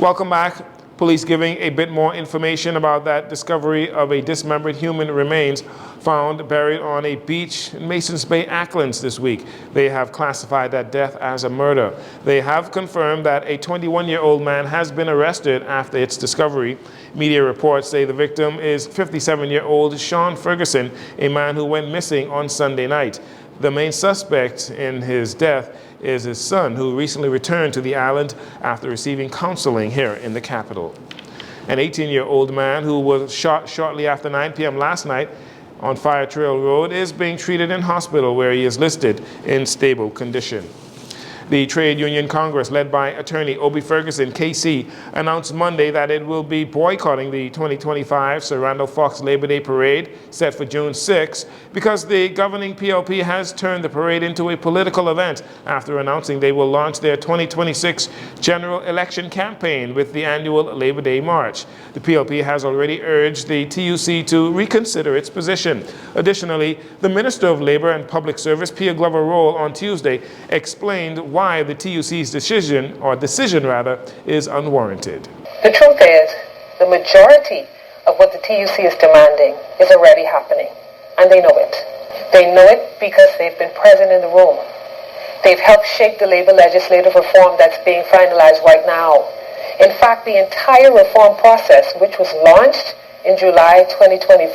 Welcome back. Police giving a bit more information about that discovery of a dismembered human remains found buried on a beach in Masons Bay, Acklands this week. They have classified that death as a murder. They have confirmed that a 21-year-old man has been arrested after its discovery. Media reports say the victim is 57-year-old Sean Ferguson, a man who went missing on Sunday night. The main suspect in his death is his son, who recently returned to the island after receiving counseling here in the capital. An 18-year-old man who was shot shortly after 9 p.m. last night on Fire Trail Road is being treated in hospital, where he is listed in stable condition. The Trade Union Congress, led by attorney Obie Ferguson, KC, announced Monday that it will be boycotting the 2025 Sir Randall Fox Labor Day Parade set for June 6 because the governing PLP has turned the parade into a political event after announcing they will launch their 2026 general election campaign with the annual Labor Day March. The PLP has already urged the TUC to reconsider its position. Additionally, the Minister of Labor and Public Service, Pierre Glover-Roll, on Tuesday explained why the TUC's decision is unwarranted. The truth is, the majority of what the TUC is demanding is already happening, and they know it. They know it because they've been present in the room. They've helped shape the labor legislative reform that's being finalized right now. In fact, the entire reform process, which was launched in July 2024,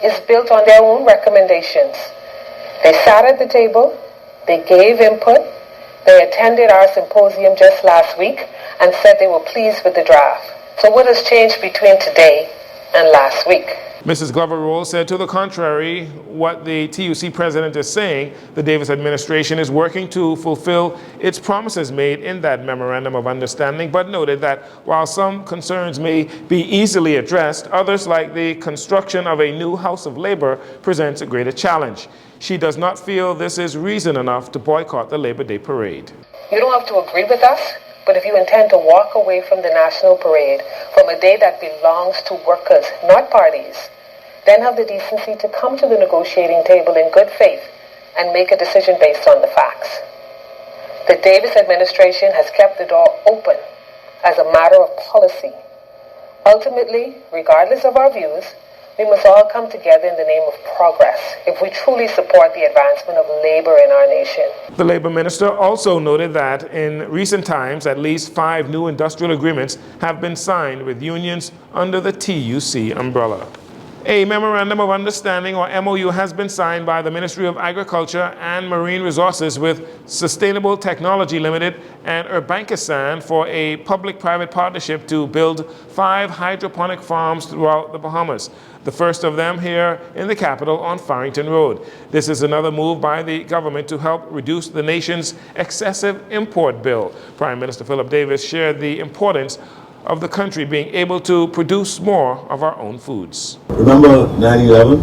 is built on their own recommendations. They sat at the table, they gave input. They attended our symposium just last week and said they were pleased with the draft. So what has changed between today and last week? Mrs. Glover-Roll said to the contrary, what the TUC president is saying, the Davis administration is working to fulfill its promises made in that memorandum of understanding, but noted that while some concerns may be easily addressed, others, like the construction of a new House of Labor, presents a greater challenge. She does not feel this is reason enough to boycott the Labor Day Parade. You don't have to agree with us, but if you intend to walk away from the National Parade, from a day that belongs to workers, not parties, then have the decency to come to the negotiating table in good faith and make a decision based on the facts. The Davis administration has kept the door open as a matter of policy. Ultimately, regardless of our views, we must all come together in the name of progress if we truly support the advancement of labor in our nation. The labor minister also noted that in recent times, at least 5 new industrial agreements have been signed with unions under the TUC umbrella. A memorandum of understanding, or MOU, has been signed by the Ministry of Agriculture and Marine Resources with Sustainable Technology Limited and Urbankisan for a public-private partnership to build 5 hydroponic farms throughout the Bahamas. The first of them here in the capital on Farrington Road. This is another move by the government to help reduce the nation's excessive import bill. Prime Minister Philip Davis shared the importance of the country being able to produce more of our own foods. Remember 9/11?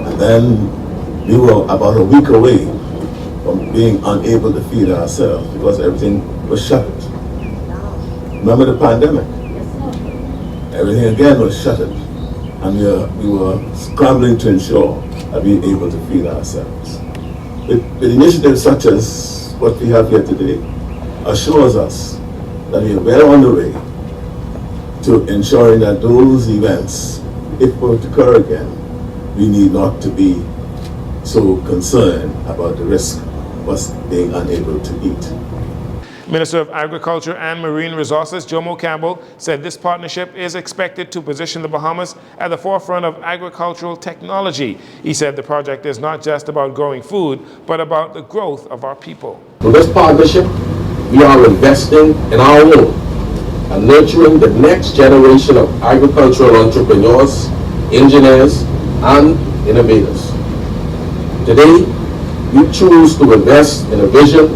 And then we were about a week away from being unable to feed ourselves because everything was shuttered. Remember the pandemic? Everything again was shuttered. And we were scrambling to ensure that we were able to feed ourselves. With initiatives such as what we have here today assures us that we are well on the way to ensuring that those events, if were to occur again, we need not to be so concerned about the risk of us being unable to eat. Minister of Agriculture and Marine Resources Jomo Campbell said this partnership is expected to position the Bahamas at the forefront of agricultural technology. He said the project is not just about growing food, but about the growth of our people. With this partnership, we are investing in our own and nurturing the next generation of agricultural entrepreneurs, engineers, and innovators. Today, we choose to invest in a vision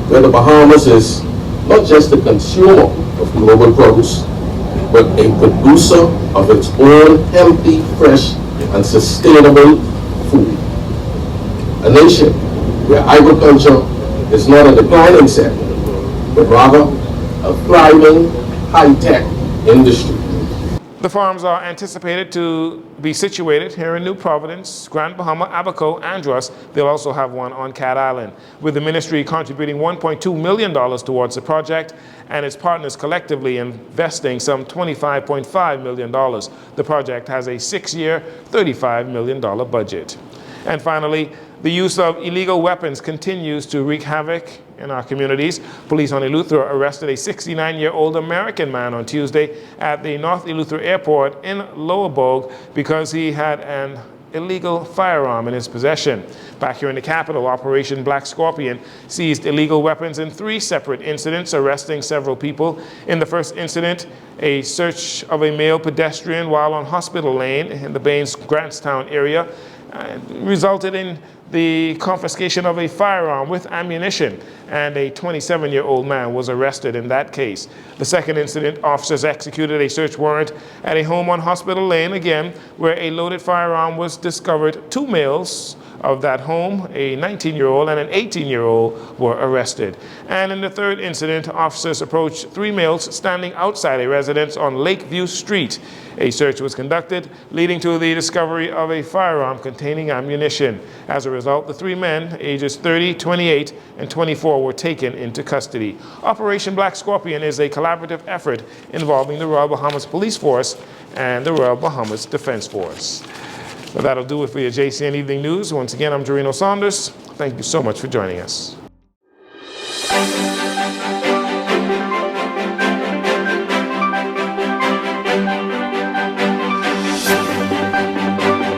where the Bahamas is not just a consumer of global produce, but a producer of its own healthy, fresh, and sustainable food. A nation where agriculture is not a declining sector, but rather a thriving high-tech industry. The farms are anticipated to be situated here in New Providence, Grand Bahama, Abaco, Andros. They'll also have one on Cat Island, with the ministry contributing $1.2 million towards the project and its partners collectively investing some $25.5 million. The project has a 6-year, $35 million budget. And finally, the use of illegal weapons continues to wreak havoc in our communities. Police on Eleuthera arrested a 69-year-old American man on Tuesday at the North Eleuthera Airport in Lower Bogue because he had an illegal firearm in his possession. Back here in the capital, Operation Black Scorpion seized illegal weapons in 3 separate incidents, arresting several people. In the first incident, a search of a male pedestrian while on Hospital Lane in the Baines Grantstown area resulted in the confiscation of a firearm with ammunition, and a 27-year-old man was arrested in that case. The second incident, officers executed a search warrant at a home on Hospital Lane, again, where a loaded firearm was discovered. 2 males of that home, a 19-year-old and an 18-year-old, were arrested. And in the third incident, officers approached 3 males standing outside a residence on Lakeview Street. A search was conducted, leading to the discovery of a firearm containing ammunition. As a result, the 3 men, ages 30, 28, and 24, were taken into custody. Operation Black Scorpion is a collaborative effort involving the Royal Bahamas Police Force and the Royal Bahamas Defense Force. Well, that'll do it for your JCN Evening News. Once again, I'm Dorino Saunders. Thank you so much for joining us.